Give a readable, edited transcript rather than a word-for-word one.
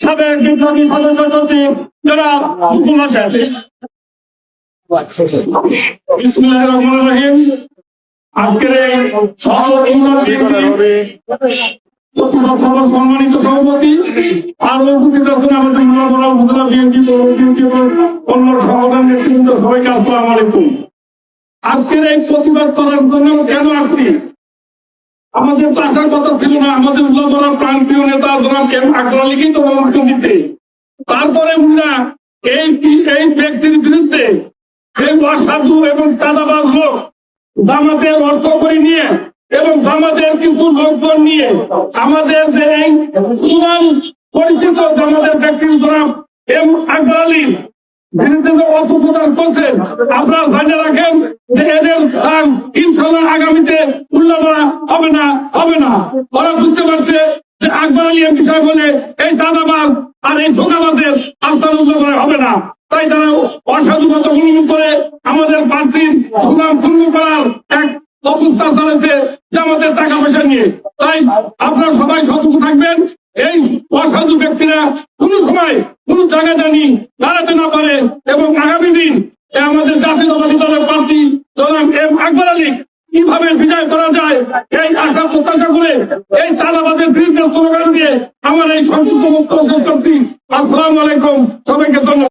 সাবেক বিপ্লবী সদস্য সচিব জনাব মুকুল হোসেন। বিসমিল্লাহির রহমানির রহিম। আজকের এই সম্মানিত সভাপতি আর উপস্থিত আছেন আমাদের উপজেলা বিএনপি অন্য সংগঠন নেতৃবৃন্দ, সবাইকে আসসালামু আলাইকুম। আজকের এই প্রতিবাদ করার জন্য কেন আসছি? আমাদের তো আসার কথা ছিল না। আমাদের উল্লাপাড়ার প্রাণপ্রিয় নেতা জনাব এম আকবর আলীকেই তো মনোনয়ন দিতে, তারপরে উনারা এই ব্যক্তির বিরুদ্ধে যে অসাধু এবং চাঁদাবাজ লোক জামাতের অর্থ করে নিয়ে এবং জামাতের কিছু লোকজন নিয়ে আমাদের যে এই সুনাম পরিচিত জামাতের ব্যক্তির জনাব এম আকবর আলী বিরুদ্ধে যে অপপ্রচার করছেন, আপনারা জানিয়ে রাখেন যে এদের স্থান ইনশাল্লাহ আগামীতে উল্লাপাড়া হবে না। ওরা বুঝতে পারছে যে আকবর আলী এমপি সাহেব বলে এই চাঁদাবাজ আর এই ধোঁকাবাজের আস্থান উল্লাপাড়া হবে না। তাই তারা অসাধুবাদ অবলম্বন করে আমাদের প্রার্থীর সুনাম ক্ষুণ্ণ করার এক অবস্থা চালাচ্ছে জামাতের টাকা পয়সা নিয়ে। তাই আপনারা সবাই সতর্ক থাকবেন, এই অসাধু ব্যক্তিরা কোন সময় কোন জায়গায় জানি দাঁড়াতে না পারে এবং আগামী দিন আমাদের জাতীয়তাবাদী দলের প্রার্থী জনাব এম আকবর আলী কিভাবে বিজয় করা যায় এই আশা প্রত্যাশা করে এই চাঁদাবাজের বিরুদ্ধে স্লোগান দিয়ে আমার এই সংক্ষিপ্ত বক্তব্য শেষ করছি। আসসালামু আলাইকুম, সবাইকে ধন্যবাদ।